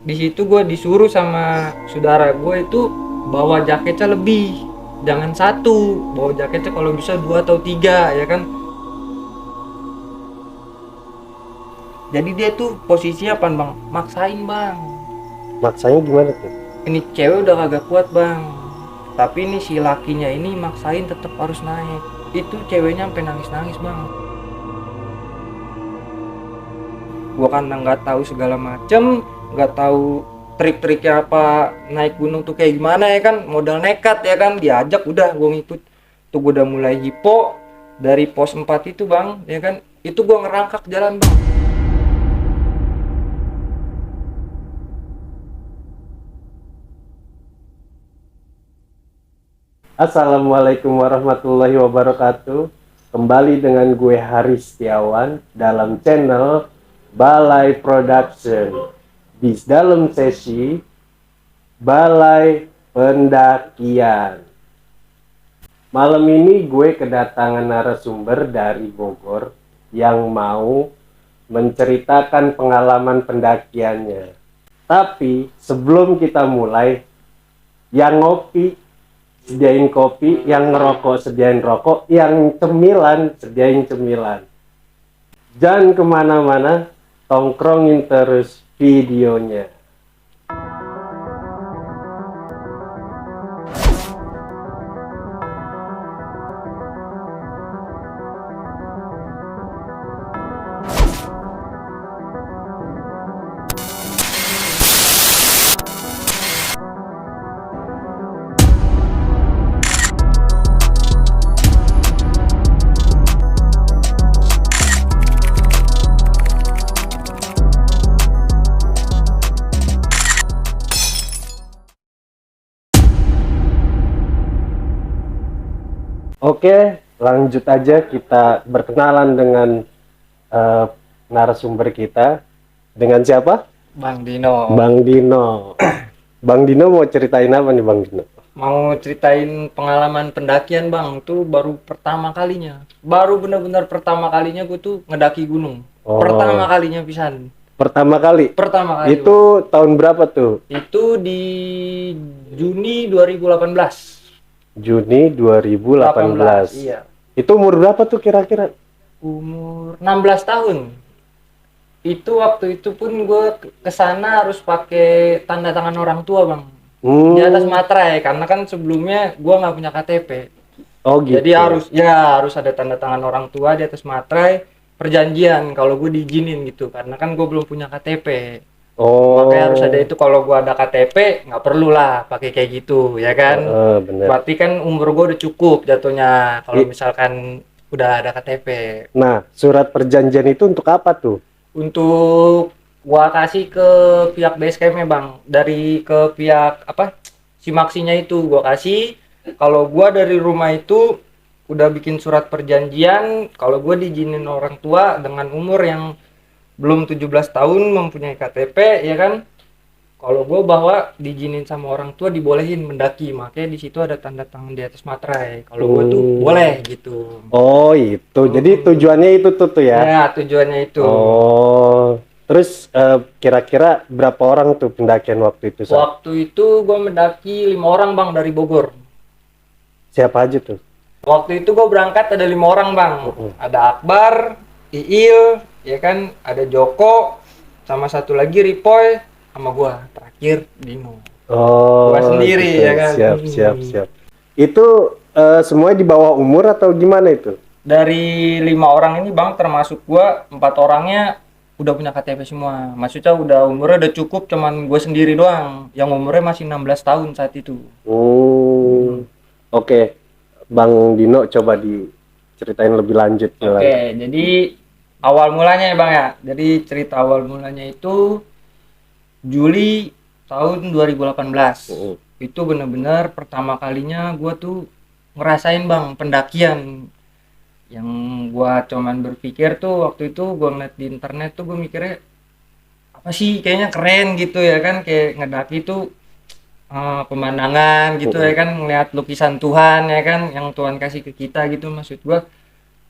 Di situ gue disuruh sama saudara gue itu bawa jaketnya lebih, jangan satu, bawa jaketnya kalau bisa 2 atau 3 ya kan. Jadi dia tuh posisinya apa bang, maksain bang. Maksanya gimana tuh? Ini cewek udah kagak kuat bang, tapi ini si lakinya ini maksain tetap harus naik. Itu ceweknya sampai nangis-nangis bang. Gua kan nggak tahu segala macem, nggak tahu trik-triknya apa naik gunung tuh kayak gimana ya kan, modal nekat ya kan, diajak udah gua ngikut. Tuh gua udah mulai hipo dari pos 4 itu bang ya kan, itu gua ngerangkak jalan bang. Assalamualaikum warahmatullahi wabarakatuh. Kembali dengan gue Haris Setiawan dalam channel Balai Production. Di dalam sesi Balai Pendakian. Malam ini gue kedatangan narasumber dari Bogor yang mau menceritakan pengalaman pendakiannya. Tapi sebelum kita mulai, yang ngopi sediain kopi, yang ngerokok sediain rokok, yang cemilan sediain cemilan. Jangan kemana-mana, tongkrongin terus videonya. Oke, lanjut aja kita berkenalan dengan eh, narasumber kita. Dengan siapa? Bang Dino Bang Dino. Bang Dino mau ceritain apa nih Bang Dino? mau ceritain pengalaman pendakian bang, tuh baru pertama kalinya, baru benar-benar pertama kalinya gue tuh ngedaki gunung. Oh. Pertama kalinya pisan. Pertama kali? Pertama kali Itu bang. Tahun berapa tuh? Itu di Juni 2018. Juni 2018. Iya. Itu umur berapa tuh kira-kira? Umur 16 tahun. Itu waktu itu pun gue kesana harus pakai tanda tangan orang tua bang. Di atas materai, karena kan sebelumnya gue nggak punya KTP. Oh gitu. Jadi harus ada tanda tangan orang tua di atas materai, perjanjian kalau gue diizinin gitu, karena kan gue belum punya KTP. Oh. Makanya harus ada itu. Kalau gue ada KTP nggak perlu lah pakai kayak gitu ya kan. Bener. Berarti kan umur gue udah cukup jatuhnya kalau misalkan udah ada KTP. Nah, surat perjanjian itu untuk apa tuh? Untuk gua kasih ke pihak basecampnya bang, dari ke pihak apa, si maksinya itu gua kasih. Kalau gua dari rumah itu udah bikin surat perjanjian kalau gua diizinin orang tua dengan umur yang belum 17 tahun, mempunyai KTP ya kan. Kalau gue bawa diizinin sama orang tua, dibolehin mendaki, makanya di situ ada tanda tangan di atas materai. Kalau gue tuh boleh gitu. Oh itu, jadi tujuannya itu tuh ya? Ya tujuannya itu. Oh, terus kira-kira berapa orang tuh pendakian waktu itu? Waktu itu gue mendaki 5 orang bang dari Bogor. Siapa aja tuh? Waktu itu gue berangkat ada 5 orang bang. Ada Akbar, Iil, ya kan, ada Joko, sama satu lagi Ripoy, sama gue terakhir Dino. Oh, Gua sendiri gitu. ya kan. Siap. Itu semuanya di bawah umur atau gimana itu? Dari 5 orang ini bang, termasuk gue, 4 orangnya udah punya KTP semua. Maksudnya udah umurnya udah cukup, cuman gue sendiri doang yang umurnya masih 16 tahun saat itu. Oke. Bang Dino coba diceritain lebih lanjut. Oke, jadi awal mulanya ya bang ya. Jadi cerita awal mulanya itu Juli tahun 2018. Itu benar-benar pertama kalinya gue tuh ngerasain bang pendakian. Yang gue cuman berpikir tuh waktu itu gue ngeliat di internet tuh, gue mikirnya apa sih, kayaknya keren gitu ya kan, kayak ngedaki tuh pemandangan gitu ya kan, ngeliat lukisan Tuhan ya kan, yang Tuhan kasih ke kita gitu. Maksud gue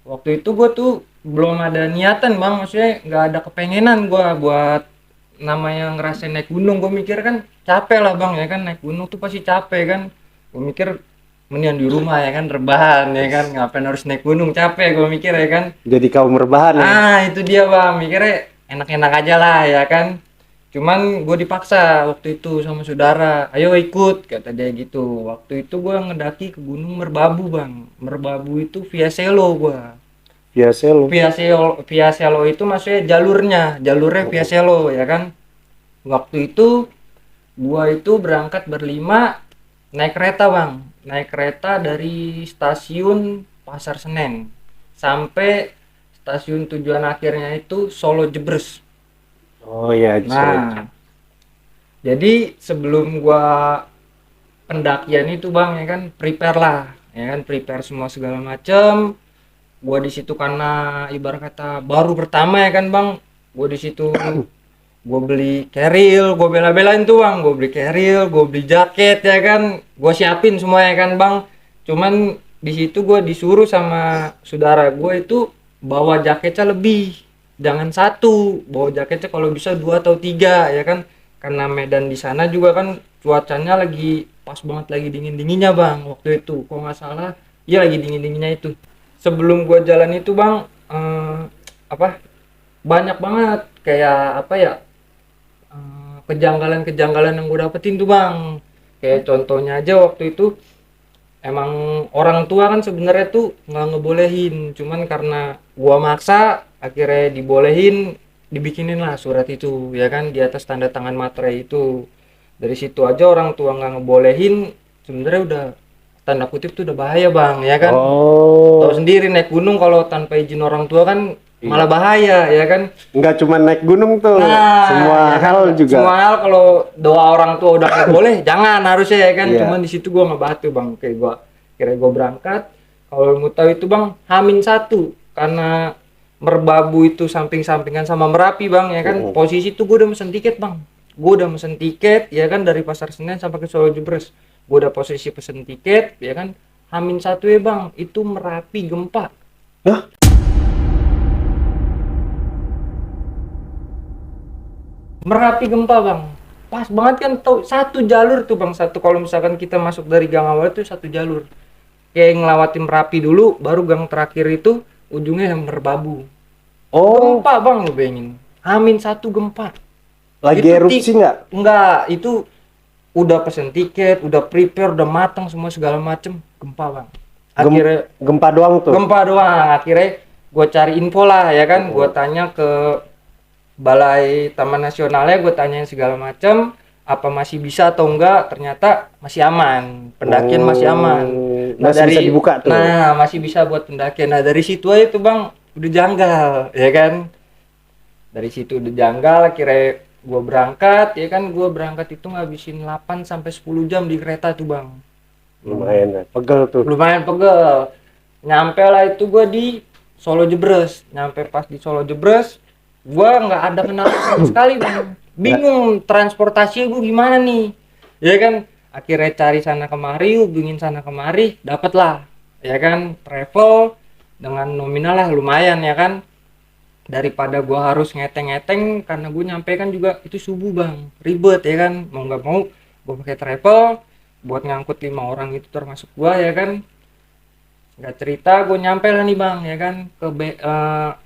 waktu itu gue tuh belum ada niatan bang, maksudnya nggak ada kepengenan gue buat namanya ngerasain naik gunung, gue mikir kan capek lah bang, ya kan naik gunung tuh pasti capek kan. Gue mikir mendingan di rumah ya kan, rebahan ya kan, ngapain harus naik gunung, capek gue mikir ya kan. Jadi kaum rebahan ya. Itu dia bang, mikirnya enak-enak aja lah ya kan. Cuman gue dipaksa waktu itu sama saudara, ayo ikut kata dia gitu. Waktu itu gue ngedaki ke Gunung Merbabu bang. Merbabu itu via Selo gue. Biasa lo. Via Selo itu maksudnya jalurnya via Selo ya kan. Waktu itu gue itu berangkat berlima naik kereta bang. Naik kereta dari stasiun Pasar Senen sampai stasiun tujuan akhirnya itu Solo Jebres. Oh iya. Nah, jadi sebelum gua pendakian itu bang ya kan prepare lah, ya kan prepare semua segala macam. Gua di situ karena ibarat kata baru pertama ya kan bang, gua di situ gua beli keril, gua bela-belain tuh bang, gua beli keril, gua beli jaket ya kan, gua siapin semua ya kan bang. Cuman di situ gua disuruh sama saudara gua itu bawa jaketnya lebih, jangan satu, bawa jaketnya kalau bisa 2 atau 3 ya kan, karena medan di sana juga kan cuacanya lagi pas banget, lagi dingin-dinginnya bang waktu itu, kok nggak salah iya lagi dingin-dinginnya itu. Sebelum gua jalan itu bang, apa banyak banget kayak apa ya, kejanggalan-kejanggalan yang gue dapetin tuh bang. Kayak contohnya aja waktu itu emang orang tua kan sebenarnya tuh nggak ngebolehin, cuman karena gua maksa akhirnya dibolehin, dibikinin lah surat itu ya kan, di atas tanda tangan materai itu. Dari situ aja orang tua nggak ngebolehin, sebenarnya udah tanda kutip tuh udah bahaya bang ya kan. Tahu Oh. sendiri naik gunung kalau tanpa izin orang tua kan malah bahaya ya kan. Enggak cuma naik gunung tuh. Semua Ya kan? hal juga. Semua hal kalau doa orang tua udah nggak boleh, jangan harusnya ya kan. Iya. Cuman di situ gua ngebatu bang, kayak gua kira gua berangkat. Kalau mau tahu itu bang, H-1 karena Merbabu itu samping-sampingan sama Merapi bang ya kan. Posisi itu gua udah mesen tiket bang. Gua udah mesen tiket ya kan dari Pasar Senen sampai ke Solo Jebres. Gua udah posisi pesen tiket ya kan. H-1 ya bang, itu Merapi gempa. Hah? Merapi gempa bang, pas banget kan, tuh satu jalur tuh bang, satu kalau misalkan kita masuk dari gang awal itu satu jalur, kayak ngelewatin Merapi dulu baru gang terakhir itu ujungnya yang Merbabu. Oh, Gempa bang, lu bayangin, H-1 gempa. lagi Itu erupsi nggak? enggak, itu udah pesen tiket, udah prepare, udah matang semua segala macem, gempa bang. Akhirnya Gempa doang tuh. gempa doang, akhirnya gue cari info lah ya kan, gue tanya ke Balai Taman Nasionalnya, gue tanyain segala macam, apa masih bisa atau enggak, ternyata masih aman, pendakian masih aman. Masih bisa dibuka tuh. Nah, masih bisa buat pendakian. Nah, dari situ aja tuh bang, udah janggal, ya kan? Dari situ udah janggal, akhirnya gue berangkat, ya kan? Gue berangkat itu ngabisin 8 sampai 10 jam di kereta tuh bang. Lumayan, pegel tuh. Lumayan pegel. Nyampe lah itu gue di Solo Jebres. Nyampe pas di Solo Jebres, gua nggak ada kenal sama sekali bang, bingung transportasinya gua gimana nih ya kan. Akhirnya cari sana kemari, hubungin sana kemari, dapet lah ya kan, travel dengan nominal lah lumayan ya kan, daripada gua harus ngeteng-ngeteng karena gua nyampe kan juga itu subuh bang, ribet ya kan. Mau nggak mau gua pakai travel buat ngangkut 5 orang itu termasuk gua ya kan. Nggak cerita, gue nyampe lah nih bang ya kan,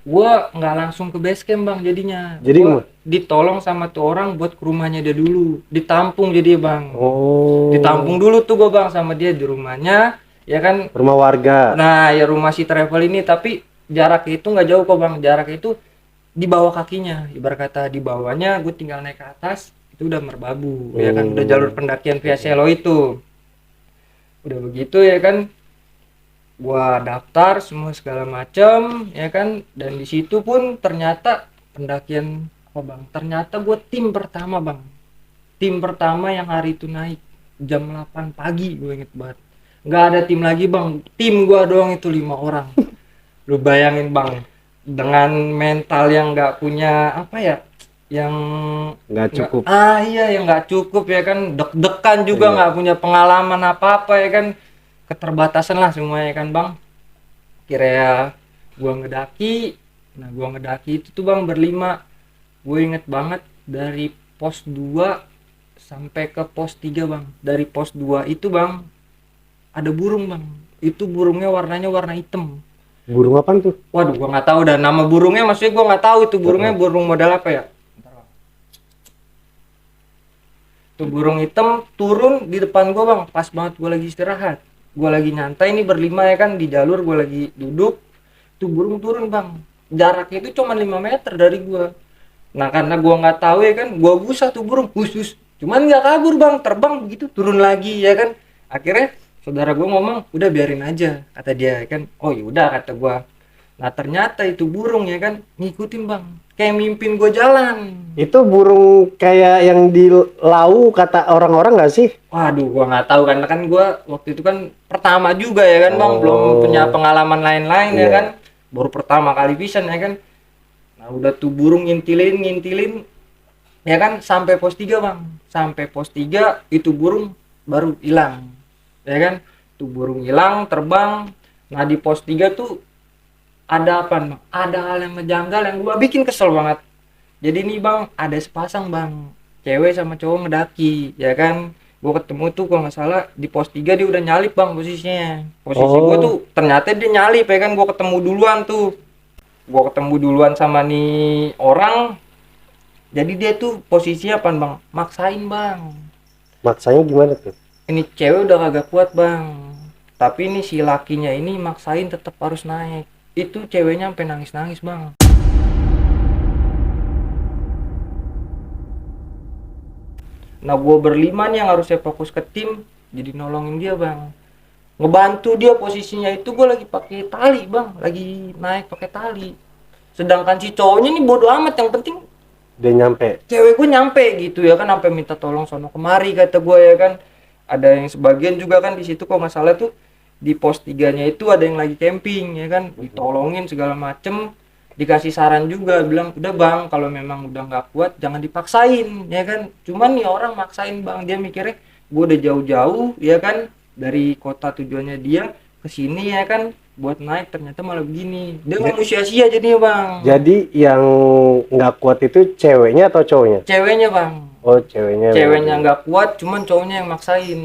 gue nggak langsung ke base camp bang, jadinya Jadi gue ditolong sama tuh orang buat ke rumahnya dia dulu, ditampung jadi bang. Oh. Ditampung dulu tuh gue bang sama dia di rumahnya ya kan. Rumah warga. Nah ya rumah si travel ini, tapi jarak itu nggak jauh kok bang, jarak itu di bawah kakinya, ibarat kata di bawahnya gue tinggal naik ke atas itu udah Merbabu ya kan, udah jalur pendakian via Selo itu. Udah begitu ya kan, gua daftar semua segala macam ya kan, dan di situ pun ternyata pendakian apa bang, ternyata gua tim pertama bang, tim pertama yang hari itu naik jam 8 pagi, gue inget banget. Nggak ada tim lagi bang, tim gua doang itu 5 orang. Lu bayangin bang, dengan mental yang nggak punya apa ya, yang Nggak cukup. iya yang nggak cukup ya kan, deg-degan juga, nggak punya pengalaman apa-apa ya kan, keterbatasan lah semuanya kan bang. Kira gua ngedaki, nah gua ngedaki itu tuh bang berlima, gue inget banget dari pos 2 sampai ke pos 3 bang. Dari pos 2 itu bang ada burung bang, itu burungnya warnanya warna hitam. Burung apaan tuh? Waduh gua nggak tahu dan nama burungnya, maksudnya gua nggak tahu itu burungnya burung model apa ya. Tuh burung hitam turun di depan gua bang, pas banget gua lagi istirahat, gua lagi nyantai nih berlima ya kan di jalur, gua lagi duduk, tuh burung turun bang, jaraknya itu cuma 5 meter dari gua. Nah karena gua nggak tahu ya kan, gua busa tuh burung khusus, cuman nggak kabur bang, terbang begitu turun lagi ya kan. Akhirnya saudara gua ngomong udah biarin aja kata dia ya kan. Oh yaudah kata gua. Nah ternyata itu burung ya kan ngikutin bang, kayak mimpin gua jalan. Itu burung kayak yang di lau kata orang-orang nggak sih? Waduh, gua nggak tahu karena kan gua waktu itu kan pertama juga ya kan bang, belum punya pengalaman lain-lain ya kan, baru pertama kali pisan ya kan. Nah udah tuh burung ngintilin ya kan sampai pos 3 bang, sampai pos 3 itu burung baru hilang ya kan, tuh burung hilang terbang. Nah di pos 3 tuh ada apa bang? Ada hal yang menjanggal yang gua bikin kesel banget. Jadi nih bang, ada sepasang bang, cewek sama cowok ngedaki, ya kan. Gua ketemu tuh kalau nggak salah di pos 3 dia udah nyalip bang posisinya. Posisi gua tuh ternyata dia nyalip ya kan, gua ketemu duluan tuh. Gua ketemu duluan sama nih orang. Jadi dia tuh posisinya apa bang? Maksain bang. Maksanya gimana tuh? Ini cewek udah kagak kuat bang. Tapi ini si lakinya ini maksain tetap harus naik. Itu ceweknya sampai nangis-nangis bang. Nah gue berlima nih yang harusnya fokus ke tim, jadi nolongin dia bang, ngebantu dia. Posisinya itu gue lagi pakai tali bang, lagi naik pakai tali, sedangkan si cowoknya nih bodo amat, yang penting Dia nyampe. cewek gue nyampe gitu ya kan, sampai minta tolong sono kemari kata gue ya kan. Ada yang sebagian juga kan di situ kok nggak salah tuh di pos 3-nya itu ada yang lagi camping ya kan, ditolongin segala macem, dikasih saran juga, bilang udah bang kalau memang udah nggak kuat jangan dipaksain ya kan. Cuman nih orang maksain bang, dia mikirnya gue udah jauh-jauh ya kan dari kota tujuannya dia ke sini ya kan buat naik, ternyata malah begini, dia nggak mau sia-sia jadinya bang. Jadi yang nggak kuat itu ceweknya atau cowoknya? Ceweknya bang, Oh, ceweknya. ceweknya nggak kuat, cuman cowoknya yang maksain.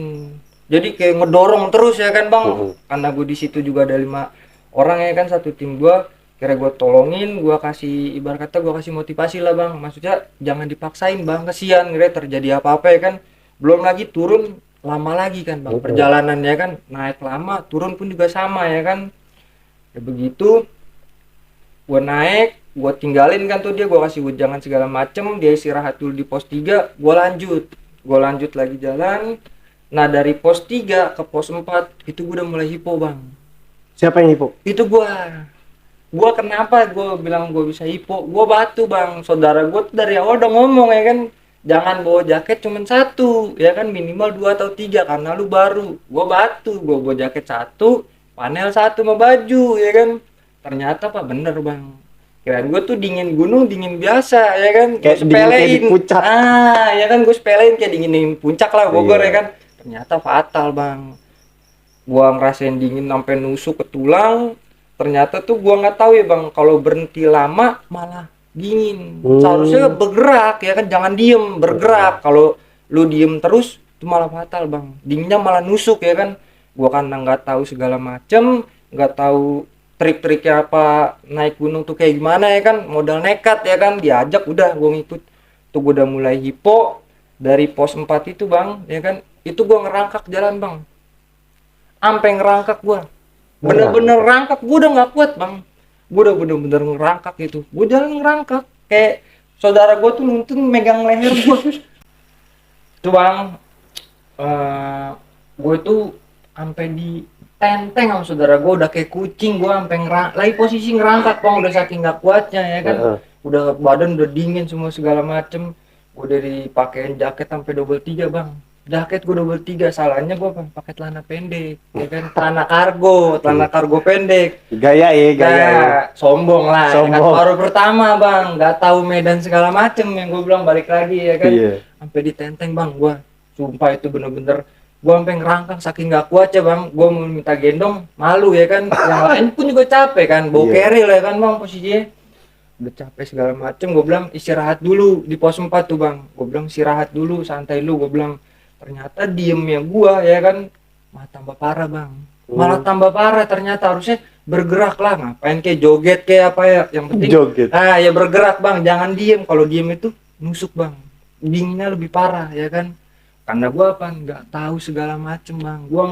Jadi kayak ngedorong terus ya kan bang. Karena gue di situ juga ada 5 orang ya kan, satu tim gua. Kira gue tolongin, gue kasih ibarat kata gue kasih motivasi lah bang. Maksudnya jangan dipaksain bang, kesian kira terjadi apa-apa ya kan. Belum lagi turun lama lagi kan bang, perjalanannya kan naik lama, turun pun juga sama ya kan. Ya begitu, gue naik, gue tinggalin kan tuh dia, gue kasih wejangan segala macem, dia istirahat dulu di pos 3, gue lanjut lagi jalan. Nah dari pos 3 ke pos 4 itu gue udah mulai hipo bang. Siapa yang hipo? Itu gua kenapa gua bilang gua bisa hipo, gua batu bang. Saudara gua tuh dari awal udah ngomong ya kan, jangan bawa jaket cuman satu ya kan, minimal 2 atau 3 karena lu baru. Gua batu, gua bawa jaket satu, panel satu sama baju ya kan. Ternyata apa bener bang, kirain gua tuh dingin gunung, dingin biasa ya kan, Kayak gua dingin kayak di puncak. ya kan gua sepelein kayak dingin puncak lah Bogor Iya. ya kan. Ternyata fatal bang, gua ngerasain dingin sampai nusuk ke tulang. Ternyata tuh gua nggak tahu ya bang, kalau berhenti lama malah dingin. Seharusnya bergerak ya kan, jangan diem, bergerak. Kalau lu diem terus itu malah fatal bang, dinginnya malah nusuk ya kan. Gua kan nggak tahu segala macem, nggak tahu trik-triknya apa naik gunung tuh kayak gimana ya kan, modal nekat ya kan, diajak udah gua ngikut. Tuh gua udah mulai hipo dari pos 4 itu bang ya kan. Itu gua ngerangkak jalan bang, sampai ngerangkak gua, bener-bener ngerangkak. Gua udah nggak kuat bang, gua udah bener-bener ngerangkak itu. Gua jalan ngerangkak kayak saudara gua tuh nuntun megang leher gua tuh bang. Gua itu sampai di tenteng sama saudara gua, udah kayak kucing. Gua sampai lagi posisi ngerangkak bang, udah saking nggak kuatnya ya kan. Udah badan udah dingin semua segala macem. Gua udah dipakein jaket sampai double 3 bang, jaket gue double 3. Salahnya gue pakai celana pendek ya kan, celana kargo pendek. Gaya Sombong lah. Sombong. Kan baru pertama bang, nggak tahu medan segala macem, yang gue bilang balik lagi ya kan. Sampai ditenteng bang, gue sumpah itu bener-bener gue sampai ngerangkak saking nggak kuat ya bang. Gue mau minta gendong malu ya kan, yang lain pun juga capek kan, bawa keril ya kan bang posisinya. udah capek segala macem, gue bilang istirahat dulu di pos 4 tuh bang, gue bilang istirahat dulu, santai dulu, gue bilang. Ternyata diemnya gue ya kan malah tambah parah bang, malah tambah parah. Ternyata harusnya bergerak lah, ngapain kayak joget kayak apa ya, yang penting Joget. ya bergerak bang, jangan diem. Kalau diem itu nusuk bang, dinginnya lebih parah ya kan. Karena gue apa, nggak tahu segala macem bang, gue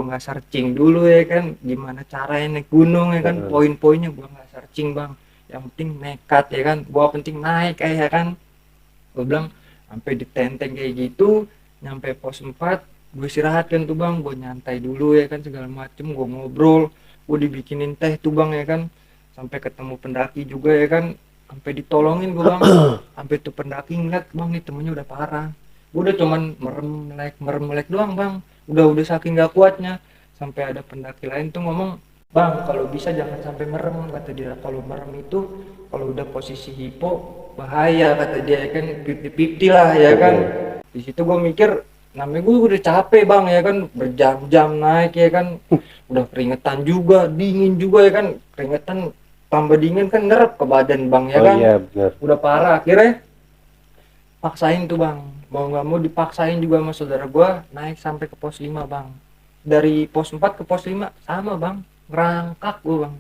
nggak searching dulu ya kan gimana caranya naik gunung ya kan, poin-poinnya gue nggak searching bang. Yang penting nekat ya kan, gue penting naik kayak ya kan. Gue bilang sampai di tenteng kayak gitu, nyampe pos 4 gue istirahat kan tuh bang, gue nyantai dulu ya kan segala macem, gue ngobrol, gue dibikinin teh tuh bang ya kan, sampai ketemu pendaki juga ya kan, sampai ditolongin gue bang. Sampai tuh pendaki ngeliat bang nih temennya udah parah, gue udah cuman merem melek doang bang, udah saking gak kuatnya. Sampai ada pendaki lain tuh ngomong, bang kalau bisa jangan sampai merem, kata dia. Kalau merem itu kalau udah posisi hipo bahaya, kata dia ya kan, 50-50 lah ya kan. Di situ gue mikir, namanya gue udah capek bang ya kan, berjam-jam naik ya kan, udah keringetan juga, dingin juga ya kan, keringetan tambah dingin kan ngerep ke badan bang ya Oh kan. iya benar. Udah parah, akhirnya paksain tuh bang, mau nggak mau dipaksain juga sama saudara gue naik sampai ke pos 5 bang. Dari pos 4 ke pos 5 sama bang, ngerangkak gue bang,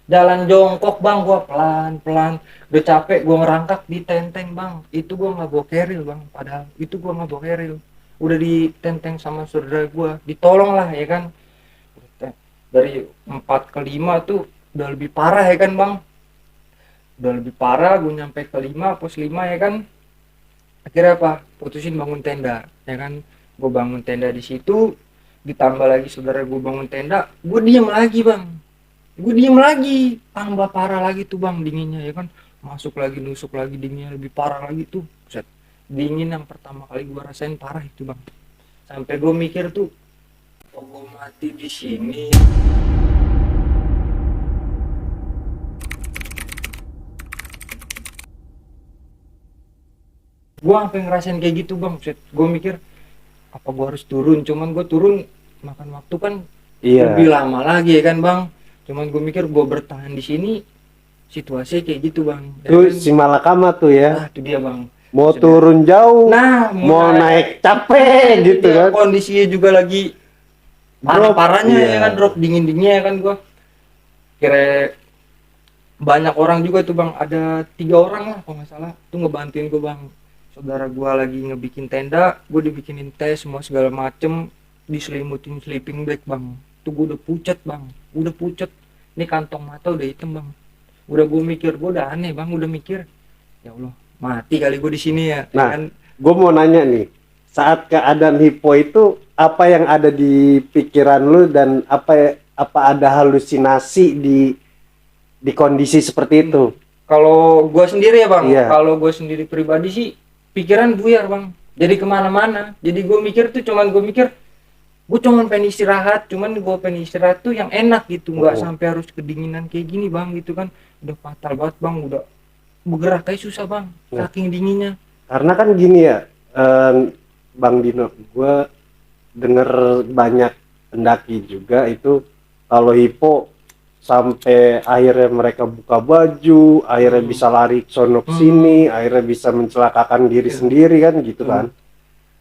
jalan jongkok bang, gua pelan-pelan, udah capek gua ngerangkak di tenteng bang. Itu gua nggak bawa keril bang, padahal itu gua nggak bawa keril, udah di tenteng sama saudara gua, ditolong lah ya kan. Dari 4 ke 5 tuh udah lebih parah ya kan bang, udah lebih parah. Gua nyampe ke 5 pos 5 ya kan, akhirnya apa, putusin bangun tenda ya kan. Gua bangun tenda di situ, ditambah lagi saudara gua bangun tenda, gua diem lagi bang, gue diem lagi, tambah parah lagi tuh bang dinginnya ya kan, masuk lagi nusuk lagi, dinginnya lebih parah lagi tuh. Buset, dingin yang pertama kali gue rasain parah itu bang, sampai gue mikir tuh, kok gue mati di sini. Gue sampai ngerasain kayak gitu bang. Buset, gue mikir apa gue harus turun, cuman gue turun makan waktu kan lebih lama lagi ya kan bang. Cuman gue mikir gue bertahan di sini, situasi kayak gitu bang ya Tuh kan? si Malakama tuh ya. Nah itu dia bang, Mau sudah. turun jauh, Nah mau naik capek gitu kan. kondisinya juga lagi parah-parahnya ya kan, drop dingin-dinginnya ya kan. Gue kira banyak orang juga tuh bang, ada 3 orang lah kalau nggak salah tuh ngebantuin gue bang. Saudara gue lagi ngebikin tenda, gue dibikinin teh semua segala macem, diselimutin sleeping bag bang. Tuh gue udah pucet bang, udah pucet, ini kantong mata udah hitam bang. Udah gue mikir, gue udah aneh bang, udah mikir ya Allah mati kali gue di sini ya. Nah kan gue mau nanya nih, saat keadaan hipo itu apa yang ada di pikiran lu, dan apa ada halusinasi di kondisi seperti itu? Kalau gue sendiri ya bang, Iya. kalau gue sendiri pribadi sih pikiran buyar bang, jadi kemana-mana. Jadi gue mikir tuh cuman, gue mikir gue cuman pengen istirahat, cuman gue pengen istirahat tuh yang enak gitu, nggak sampai harus kedinginan kayak gini bang gitu kan. Udah fatal banget bang, udah bergerak kayak susah bang, saking dinginnya. Karena kan gini ya, Bang Dino, gue denger banyak pendaki juga itu kalau hipo sampai akhirnya mereka buka baju, akhirnya bisa lari sono sini, akhirnya bisa mencelakakan diri sendiri kan gitu kan.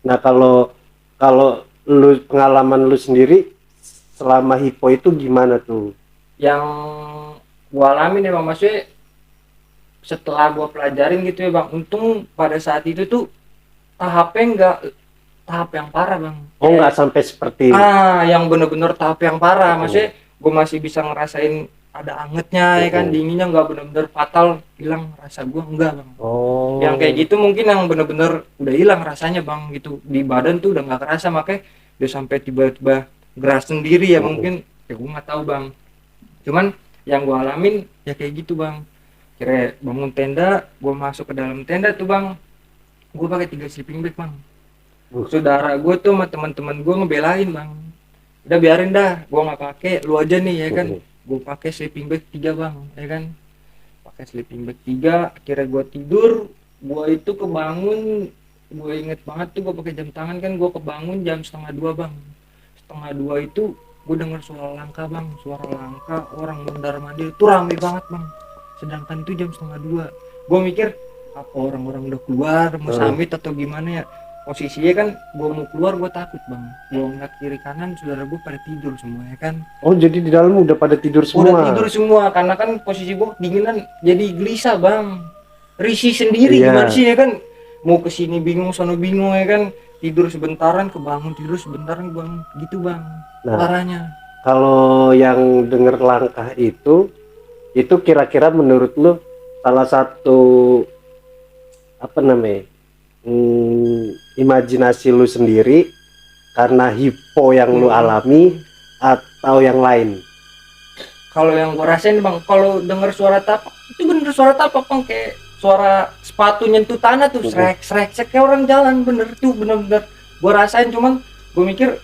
Nah kalau kalau lu, pengalaman lu sendiri selama hipo itu gimana tuh? Yang gua alamin ya bang, maksudnya setelah gua pelajarin gitu ya bang, untung pada saat itu tuh tahapnya nggak tahap yang parah bang. Oh nggak sampai seperti Yang bener-bener tahap yang parah, maksudnya gua masih bisa ngerasain ada angetnya ya kan, dinginnya nggak bener-bener fatal hilang rasa gua, enggak bang. Yang kayak gitu mungkin yang bener-bener udah hilang rasanya bang gitu, di badan tuh udah nggak kerasa, makanya udah sampai tiba-tiba gerak sendiri ya mungkin ya, gua nggak tahu bang. Cuman yang gua alamin ya kayak gitu bang. Kira bangun tenda, gua masuk ke dalam tenda tuh bang, gua pakai 3 sleeping bag bang. Saudara gua tuh sama teman-teman gua ngebelain bang, udah biarin dah, gua nggak pakai, lu aja nih ya kan. Gua pakai sleeping bag 3 bang ya kan, pakai sleeping bag 3. Akhirnya gua tidur, gua itu kebangun, gua inget banget tuh gua pakai jam tangan kan, gua kebangun jam 1:30 bang. 1:30 itu gue denger suara langka bang, suara langka orang mondar mandir itu rame banget bang. sedangkan itu jam setengah 2. Gue mikir apa orang-orang udah keluar mau summit atau gimana ya. Posisinya kan gue mau keluar, gue takut bang, gue ngeliat kiri kanan saudara gue pada tidur semua ya kan. Oh jadi di dalam udah pada tidur semua? Udah tidur semua, karena kan posisi gue dinginan, jadi gelisah bang, risih sendiri. Gimana sih ya kan, mau kesini bingung sono bingung ya kan, tidur sebentaran kebangun, tidur sebentaran kebangun gitu bang. Parahnya kalau yang denger langkah itu kira-kira menurut lu salah satu apa namanya imajinasi lu sendiri karena hipo yang lu alami atau yang lain? Kalau yang gue rasain bang, kalau denger suara tapak itu bener suara tapak bang, kayak suara sepatu nyentuh tanah tuh, srek kayak orang jalan, bener tuh, bener-bener gue rasain. Cuman gue mikir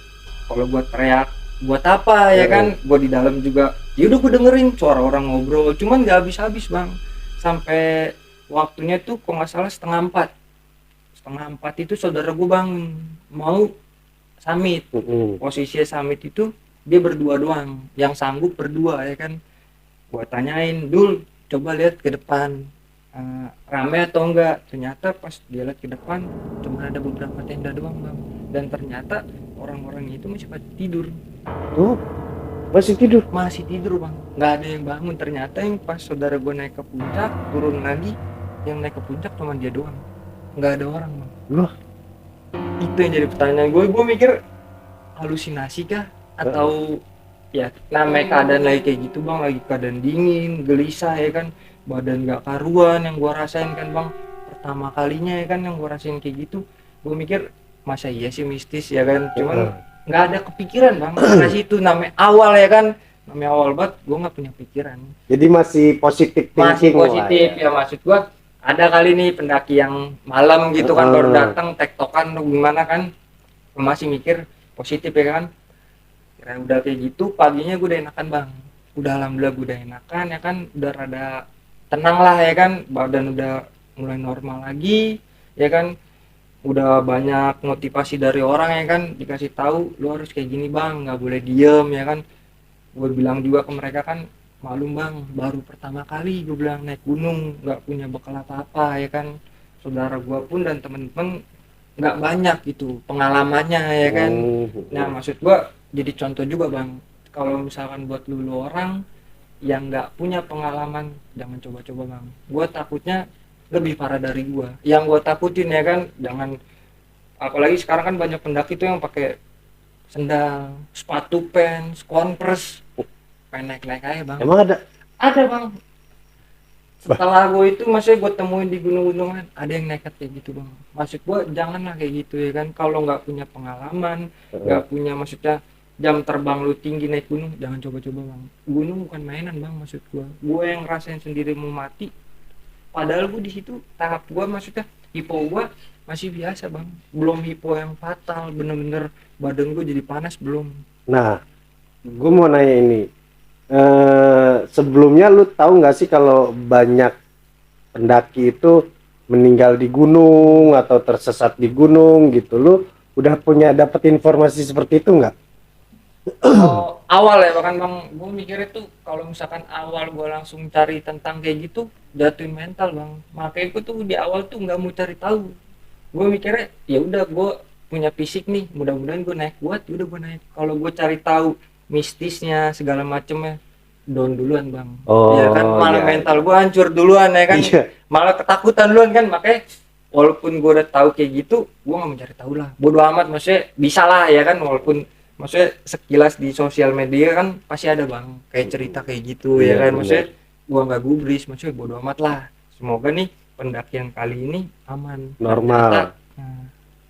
kalau gue teriak buat apa ya kan, gue di dalam juga ya udah gue dengerin suara orang ngobrol, cuman nggak habis-habis bang, sampai waktunya tuh kok nggak salah setengah 4 itu saudara gue bangun mau summit. Posisinya summit itu dia berdua doang, yang sanggup berdua ya kan. Gua tanyain, Dul coba lihat ke depan, rame atau enggak. Ternyata pas dia lihat ke depan cuma ada beberapa tenda doang bang, dan ternyata orang-orang itu masih pada tidur. Tuh masih tidur bang, nggak ada yang bangun. Ternyata yang pas saudara gue naik ke puncak turun lagi, yang naik ke puncak cuma dia doang, nggak ada orang bang. Itu yang jadi pertanyaan gue mikir halusinasi kah atau ya namanya keadaan lagi kayak gitu bang, lagi keadaan dingin, gelisah ya kan, badan nggak karuan yang gue rasain kan bang, pertama kalinya ya kan yang gue rasain kayak gitu. Gue mikir masa iya sih mistis ya kan, cuman nggak ada kepikiran bang karena situ namanya awal ya kan, namanya awal banget, gue nggak punya pikiran. Jadi masih positif thinking, masih positif ya. Maksud gue ada kali nih pendaki yang malam gitu kan baru datang tektokan atau gimana kan, masih mikir positif ya kan. Kira udah kayak gitu, paginya gue udah enakan bang, udah alhamdulillah gue udah enakan ya kan, udah rada tenang lah ya kan, badan udah mulai normal lagi ya kan, udah banyak motivasi dari orang ya kan, dikasih tahu lu harus kayak gini bang, nggak boleh diem ya kan. Gue bilang juga ke mereka kan, malum bang, baru pertama kali gue bilang naik gunung, nggak punya bekal apa-apa ya kan, saudara gue pun dan temen-temen nggak banyak gitu pengalamannya ya kan. Nah maksud gue jadi contoh juga bang, kalau misalkan buat lu orang yang nggak punya pengalaman jangan coba-coba bang. Gue takutnya lebih parah dari gue, yang gue takutin ya kan, jangan, apalagi sekarang kan banyak pendaki tuh yang pakai sendal, sepatu pants, converse, pengen naik aja bang. Emang ada bang, setelah gue itu maksudnya gue temuin di gunung-gunungan ada yang nekat kayak gitu bang. Maksud gue janganlah kayak gitu ya kan, kalau nggak punya pengalaman, nggak punya maksudnya jam terbang lu tinggi naik gunung, jangan coba-coba bang. Gunung bukan mainan bang, maksud gue yang ngerasain sendiri mau mati, padahal gue di situ tahap gue maksudnya hipo gue masih biasa bang, belum hipo yang fatal bener-bener badan gue jadi panas belum. Nah gue mau nanya ini, sebelumnya lu tahu nggak sih kalau banyak pendaki itu meninggal di gunung atau tersesat di gunung gitu? Lu udah punya dapat informasi seperti itu nggak? Awal ya bahkan bang, gue mikirnya tuh kalau misalkan awal gue langsung cari tentang kayak gitu jatuhin mental bang. Makanya gue tuh di awal tuh nggak mau cari tahu. Gue mikirnya ya udah gue punya fisik nih, mudah-mudahan gue naik kuat, udah gue naik. Kalau gue cari tahu mistisnya segala macemnya, down duluan bang. Ya kan malah mental gue hancur duluan ya kan, malah ketakutan duluan kan. Makanya walaupun gue udah tahu kayak gitu, gue nggak mencari tahu lah, bodo amat, maksudnya bisa lah ya kan, walaupun maksudnya sekilas di sosial media kan pasti ada bang kayak cerita kayak gitu ya kan. Maksudnya gue nggak gubris, maksudnya bodo amat lah, semoga nih pendakian kali ini aman, normal.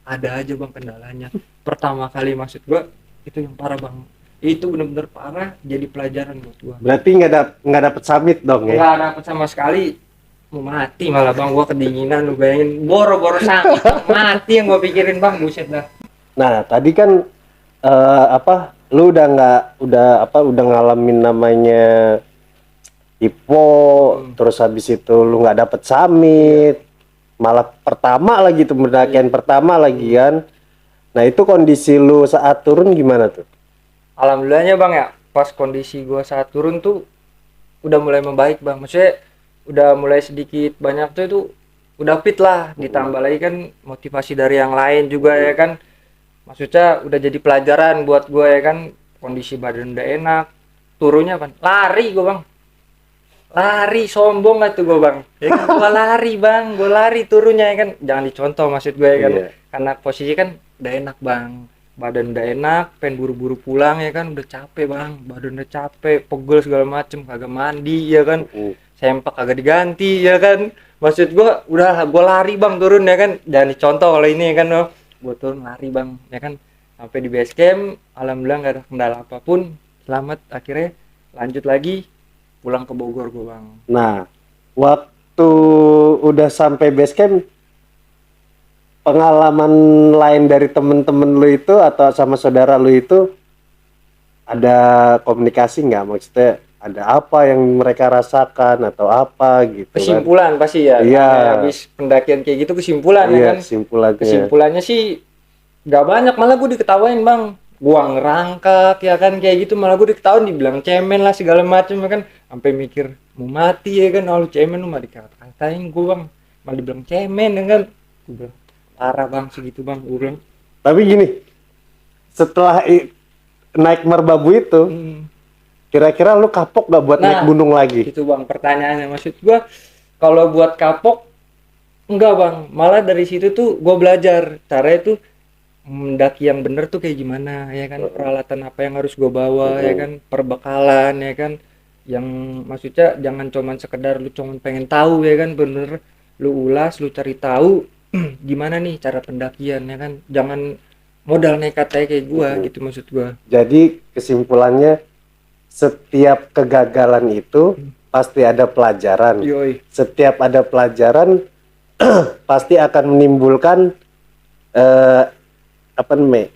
ada aja bang kendalanya. Pertama kali maksud gue itu yang parah bang, itu bener-bener parah, jadi pelajaran buat gue. Berarti nggak dapet summit dong ya? Nggak dapet sama sekali, mau mati malah bang, gue kedinginan, lu bayangin, boro-boro sakit mati yang gue pikirin bang, buset dah. Nah tadi kan lu udah ngalamin namanya hipo, terus habis itu lu nggak dapet summit, malah pertama lagi tuh pendakian pertama lagi kan. Nah itu kondisi lu saat turun gimana tuh? Alhamdulillahnya bang ya, pas kondisi gua saat turun tuh udah mulai membaik bang, maksudnya udah mulai sedikit banyak tuh itu udah fit lah, ditambah lagi kan motivasi dari yang lain juga ya kan, maksudnya udah jadi pelajaran buat gue ya kan, kondisi badan udah enak, turunnya kan lari gue bang, lari sombong gak tuh gue bang ya kan, gue lari bang, gue lari turunnya ya kan, jangan dicontoh maksud gue ya kan, Iya. karena posisi kan udah enak bang, badan udah enak, pengen buru-buru pulang ya kan, udah capek bang, badan udah capek, pegel segala macem, kagak mandi ya kan, sempak kagak diganti ya kan, maksud gua udah gua lari bang turun ya kan, jangan dicontoh kalau ini ya kan, oh gua turun lari bang ya kan, sampai di base camp alhamdulillah nggak ada kendala apapun, selamat, akhirnya lanjut lagi pulang ke Bogor gua bang. Nah, waktu udah sampai base camp, pengalaman lain dari temen-temen lu itu atau sama saudara lu itu ada komunikasi nggak? Maksudnya ada apa yang mereka rasakan atau apa gitu kan? Kesimpulan pasti ya, Iya. namanya habis pendakian kayak gitu kesimpulan ya Iya, kan, kesimpulannya. kesimpulannya sih nggak banyak, malah gue diketawain bang, gua ngerangkak ya kan kayak gitu, malah gue diketawain, dibilang cemen lah segala macam ya kan, sampai mikir mau mati ya kan, oh lu cemen, lu mah dikata-katain gue bang, malah dibilang cemen ya kan, gue bilang parah bang segitu bang, gue bilang. Tapi gini, setelah naik merbabu itu, kira-kira lu kapok gak buat naik gunung lagi? Itu bang pertanyaannya, maksud gua kalau buat kapok enggak bang, malah dari situ tuh gue belajar cara itu mendaki yang bener tuh kayak gimana ya kan, peralatan apa yang harus gue bawa ya kan, perbekalan ya kan, yang maksudnya jangan cuman sekedar lu cuman pengen tahu ya kan, bener lu ulas, lu cari tahu gimana nih cara pendakian ya kan, jangan modal nekat kayak gua gitu maksud gua. Jadi kesimpulannya, setiap kegagalan itu pasti ada pelajaran. Yoi. Setiap ada pelajaran pasti akan menimbulkan apa namanya,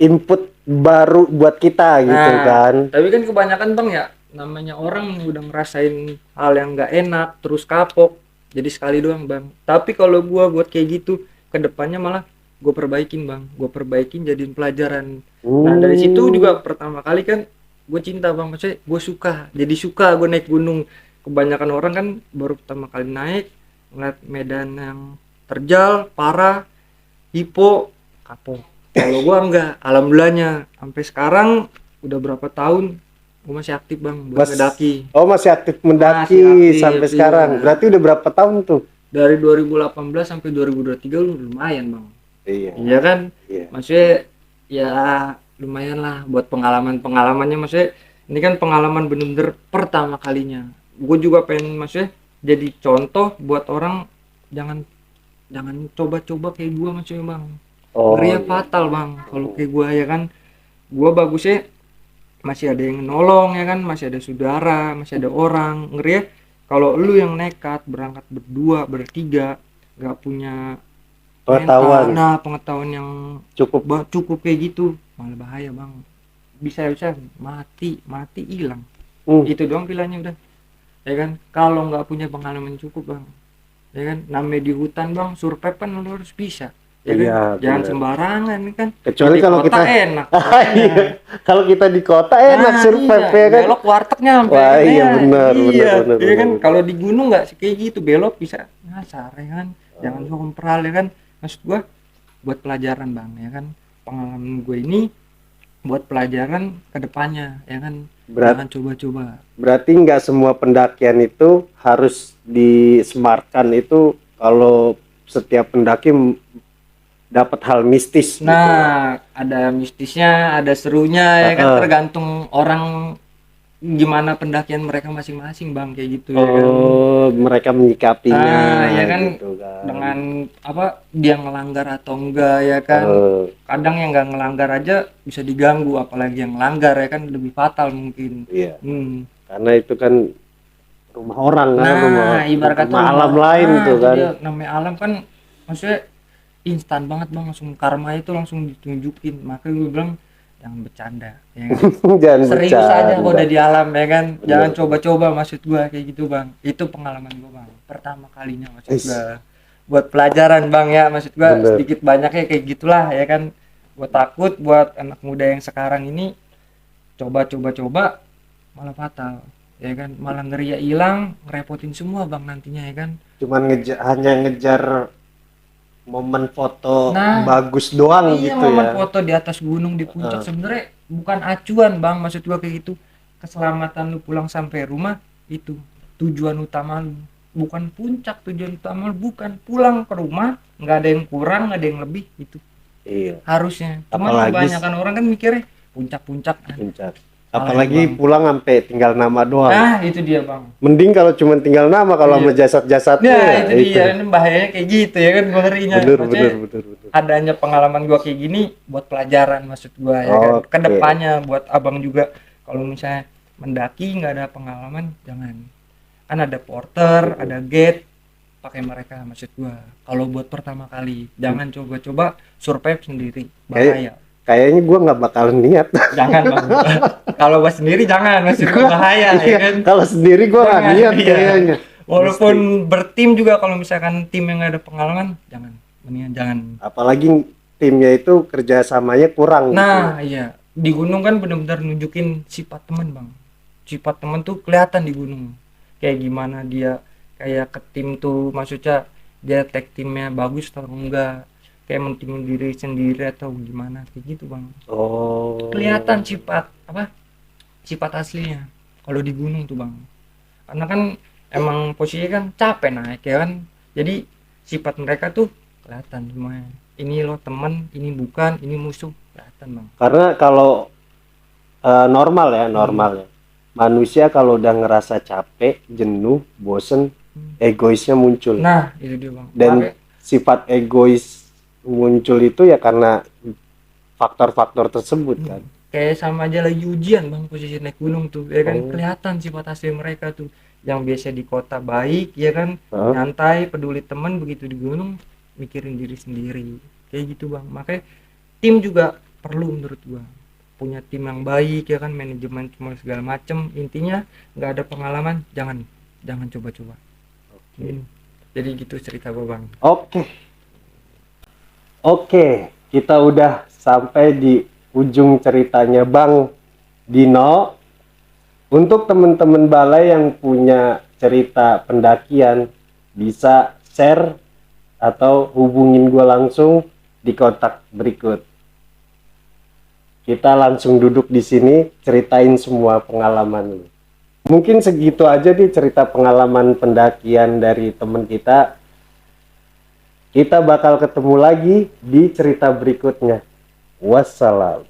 input baru buat kita gitu kan. Tapi kan kebanyakan bang ya, namanya orang udah ngerasain hal yang nggak enak terus kapok, jadi sekali doang bang. Tapi kalau gua buat kayak gitu kedepannya malah gue perbaikin bang, gue perbaikin jadiin pelajaran. Nah dari situ juga pertama kali kan gue cinta bang, maksudnya gue suka, jadi suka gue naik gunung. Kebanyakan orang kan baru pertama kali naik ngeliat medan yang terjal parah, hipo, kapok. Kalau gue enggak, alhamdulillahnya sampai sekarang udah berapa tahun gue masih aktif bang buat mendaki. Oh masih aktif mendaki, Masih aktif, sampai sekarang. iya. Berarti udah berapa tahun tuh? Dari 2018 sampai 2023 lumayan bang. Iya. Iya kan? Iya. Maksudnya ya lumayan lah buat pengalaman-pengalamannya, maksudnya ini kan pengalaman bener-bener pertama kalinya. Gue juga pengen maksudnya jadi contoh buat orang, jangan coba-coba kayak gue maksudnya bang. Ngeri fatal bang kalau kayak gue ya kan. Gue bagusnya masih ada yang nolong ya kan, masih ada saudara, masih ada orang. Ngeri ya kalau lu yang nekat berangkat berdua, bertiga, gak punya Pengetahuan. Pengetahuan yang cukup kayak gitu, malah bahaya bang, bisa mati hilang. Itu doang pilihannya udah ya kan, kalau nggak punya pengalaman cukup bang ya kan, namanya di hutan bang, survive kan lu harus bisa ya kan, jangan sembarangan kan, kecuali kalau kita enak. Kalau kita di kota enak survive ya kan, belok wartegnya sampai wah iya benar ya kan. Kalau di gunung nggak kayak gitu, belok bisa nyasar ya kan, jangan sompral ya kan. Maksud gue buat pelajaran bang ya kan, pengalaman gue ini buat pelajaran kedepannya ya kan, jangan coba-coba. Berarti nggak semua pendakian itu harus disemarkan itu, kalau setiap pendaki dapat hal mistis gitu. Ada mistisnya, ada serunya ya kan, tergantung orang gimana pendakian mereka masing-masing bang kayak gitu ya kan. Mereka menyikapinya ya kan, gitu kan, dengan apa dia ngelanggar atau enggak ya kan. Kadang yang nggak ngelanggar aja bisa diganggu, apalagi yang melanggar ya kan, lebih fatal mungkin. Iya. Karena itu kan rumah orang kan, ibarat kata alam lain tuh kan. Namanya alam kan maksudnya instan banget bang, langsung karma itu langsung ditunjukin. Makanya gue bilang jangan bercanda ya kan? Jangan serius bercanda aja kalau udah di alam ya kan. Jangan coba-coba, maksud gua kayak gitu bang. Itu pengalaman gua bang, pertama kalinya maksud gua, buat pelajaran bang ya, maksud gua sedikit banyaknya kayak gitulah ya kan. Gua takut buat anak muda yang sekarang ini coba-coba malah fatal ya kan, malah ngeri ya hilang, ngerepotin semua bang nantinya ya kan. Cuman hanya ngejar momen foto Nah, bagus doang iya, gitu momen ya. foto di atas gunung di puncak sebenarnya bukan acuan bang, maksud gua kayak gitu. Keselamatan lu pulang sampai rumah itu tujuan utama lu, bukan puncak. Tujuan utama lu bukan pulang ke rumah, nggak ada yang kurang, nggak ada yang lebih itu Iya, harusnya. Cuman apalagi kebanyakan orang kan mikirnya puncak-puncak kan. puncak. Salahnya Apalagi bang. pulang sampai tinggal nama doang. Nah itu dia bang. Mending kalau cuma tinggal nama, kalau Iya. sama jasad-jasadnya Nah ya itu itu. dia, ini bahayanya kayak gitu ya kan, gua ngerinya. Bener Maksudnya bener bener bener. adanya pengalaman gua kayak gini buat pelajaran, maksud gua ya kan, Oke. kedepannya buat abang juga. Kalau misalnya mendaki nggak ada pengalaman jangan, kan ada porter, ada gate, pakai mereka, maksud gua. Kalau buat pertama kali jangan coba-coba survive sendiri, bahaya. Kayaknya gue nggak bakalan niat. Jangan bang. Kalau buat sendiri jangan, maksud gua bahaya ya Iya, kan. kalau sendiri gue nggak Jangan, niat iya. kayaknya. Walaupun bertim juga, kalau misalkan tim yang nggak ada pengalaman jangan, mendingan jangan. Apalagi timnya itu kerjasamanya kurang gitu. Nah iya, di gunung kan benar-benar nunjukin sifat teman bang. Sifat teman tuh kelihatan di gunung, kayak gimana dia kayak ke tim tuh, maksudnya dia tag timnya bagus atau enggak, kayak mentingin diri sendiri atau gimana, kayak gitu bang. Oh. Kelihatan sifat apa, sifat aslinya kalau di gunung tuh bang. Karena kan emang posisinya kan capek naik ya kan, jadi sifat mereka tuh kelihatan semuanya. Ini lo teman, ini bukan, ini musuh, kelihatan bang. Karena kalau normal ya, normal ya. Manusia kalau udah ngerasa capek, jenuh, bosen, egoisnya muncul. Nah itu dia bang. Dan Makanya sifat egois muncul itu ya karena faktor-faktor tersebut kan. kayak sama aja lagi ujian bang, posisi naik gunung tuh ya kan, Oh. kelihatan sifat asli mereka tuh. Yang biasa di kota baik ya kan, Hah? nyantai, peduli teman, begitu di gunung mikirin diri sendiri, kayak gitu bang. Makanya tim juga perlu menurut gua, punya tim yang baik ya kan, manajemen semua segala macem. Intinya nggak ada pengalaman jangan coba-coba. Jadi gitu cerita gua bang. Oke. Oke, kita udah sampai di ujung ceritanya Bang Dino. Untuk teman-teman balai yang punya cerita pendakian, bisa share atau hubungin gue langsung di kontak berikut. Kita langsung duduk di sini ceritain semua pengalaman lu. Mungkin segitu aja nih cerita pengalaman pendakian dari teman kita. Kita bakal ketemu lagi di cerita berikutnya. Wassalam.